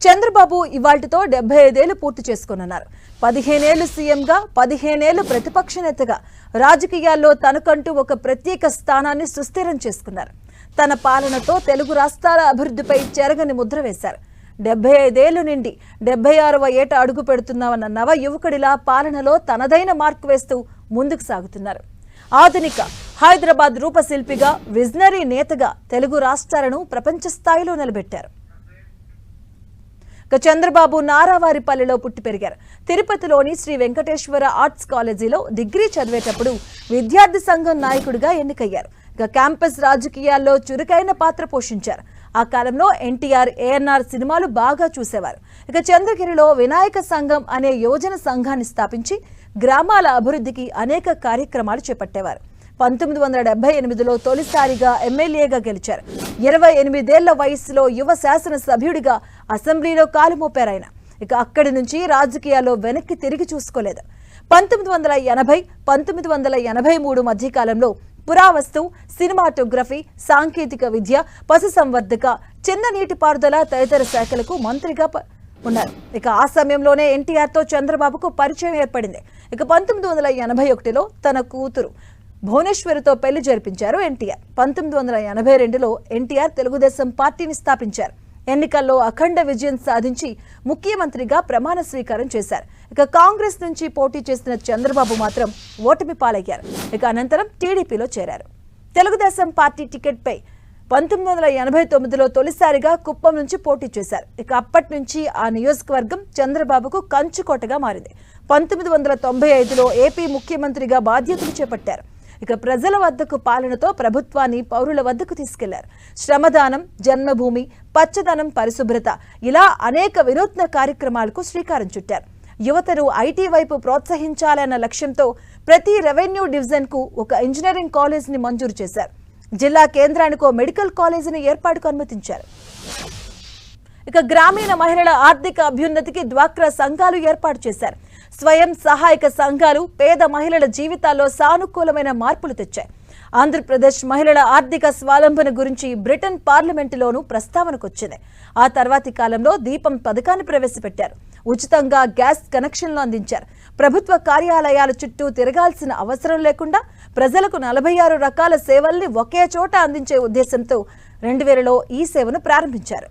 చంద్రబాబు ఇవాల్టితో 75 ఏళ్లు పూర్తి చేసుకున్నారు. 15 ఏళ్లు సీఎంగా, 15 ఏళ్లు ప్రతిపక్ష నేతగా రాజకీయాల్లో తనకంటూ ఒక ప్రత్యేక స్థానాన్ని సుస్థిరం చేసుకున్నారు. తన పాలనతో తెలుగు రాష్ట్రాల అభివృద్ధిపై చెరగని ముద్ర వేశారు. 75 ఏళ్లు నిండి 76వ ఏట అడుగు పెడుతున్నామన్న నవ యువకుడిలా పాలనలో తనదైన మార్కు వేస్తూ ముందుకు సాగుతున్నారు. ఆధునిక హైదరాబాద్ రూపశిల్పిగా, విజనరీ నేతగా తెలుగు రాష్ట్రాలను ప్రపంచ స్థాయిలో నిలబెట్టారు. చంద్రబాబు నారావారిపల్లిలో పుట్టి పెరిగారు. తిరుపతిలోని శ్రీ వెంకటేశ్వర ఆర్ట్స్ కాలేజీలో డిగ్రీ చదివేటప్పుడు విద్యార్థి సంఘం నాయకుడిగా ఎన్నికయ్యారు. క్యాంపస్ రాజకీయాల్లో చురుకైన పాత్ర పోషించారు. ఆ కాలంలో ఎన్టీఆర్, ఏఎన్ఆర్ సినిమాలు బాగా చూసేవారు. చంద్రగిరిలో వినాయక సంఘం అనే యోజన సంఘాన్ని స్థాపించి గ్రామాల అభివృద్ధికి అనేక కార్యక్రమాలు చేపట్టేవారు. 1978లో తొలిసారిగా ఎమ్మెల్యేగా గెలిచారు. 28 ఏళ్ల వయసులో యువ శాసన సభ్యుడిగా అసెంబ్లీలో కాలు మోపారాయన. అక్కడి నుంచి రాజకీయాల్లో వెనక్కి తిరిగి చూసుకోలేదు. 1980, 1983 మధ్యకాలంలో పురావస్తు, సినిమాటోగ్రఫీ, సాంకేతిక విద్య, పశుసంవర్ధక, చిన్న నీటిపారుదల తదితర శాఖలకు మంత్రిగా ఉన్నారు. ఆ సమయంలోనే ఎన్టీఆర్తో చంద్రబాబుకు పరిచయం ఏర్పడింది. 1981లో తన కూతురు భువనేశ్వరితో పెళ్లి జరిపించారు ఎన్టీఆర్. 1982లో ఎన్టీఆర్ తెలుగుదేశం పార్టీని స్థాపించారు. ఎన్నికల్లో అఖండ విజయం సాధించి ముఖ్యమంత్రిగా ప్రమాణ స్వీకారం చేశారు. కాంగ్రెస్ నుంచి పోటీ చేసిన చంద్రబాబు మాత్రం ఓటమి పాలయ్యారు. అనంతరం టీడీపీలో చేరారు. తెలుగుదేశం పార్టీ టికెట్పై 1989లో తొలిసారిగా కుప్పం నుంచి పోటీ చేశారు. అప్పటి నుంచి ఆ నియోజకవర్గం చంద్రబాబుకు కంచుకోటగా మారింది. 1995లో ఏపీ ముఖ్యమంత్రిగా బాధ్యతలు చేపట్టారు. ప్రజల వద్దకు పాలనతో ప్రభుత్వాన్ని పౌరుల వద్దకు తీసుకెళ్లారు. శ్రమదానం, జన్మభూమి, పచ్చదనం, పరిశుభ్రత ఇలా అనేక వినూత్న కార్యక్రమాలకు శ్రీకారం చుట్టారు. యువతను ఐటీ వైపు ప్రోత్సహించాలన్న లక్ష్యంతో ప్రతి రెవెన్యూ డివిజన్ కు ఒక ఇంజనీరింగ్ కాలేజీని మంజూరు చేశారు. జిల్లా కేంద్రానికి మెడికల్ కాలేజీని ఏర్పాటుకు అనుమతించారు. గ్రామీణ మహిళల ఆర్థిక అభ్యున్నతికి డ్వాక్రా సంఘాలు ఏర్పాటు చేశారు. స్వయం సహాయక సంఘాలు పేద మహిళల జీవితాల్లో సానుకూలమైన మార్పులు తెచ్చాయి. ఆంధ్రప్రదేశ్ మహిళల ఆర్థిక స్వావలంబన గురించి బ్రిటన్ పార్లమెంటులోనూ ప్రస్తావనకొచ్చింది. ఆ తర్వాతి కాలంలో దీపం పథకాన్ని ప్రవేశపెట్టారు. ఉచితంగా గ్యాస్ కనెక్షన్లు అందించారు. ప్రభుత్వ కార్యాలయాల చుట్టూ తిరగాల్సిన అవసరం లేకుండా ప్రజలకు 46 రకాల సేవల్ని ఒకే చోట అందించే ఉద్దేశంతో 2000లో ఈ సేవను ప్రారంభించారు.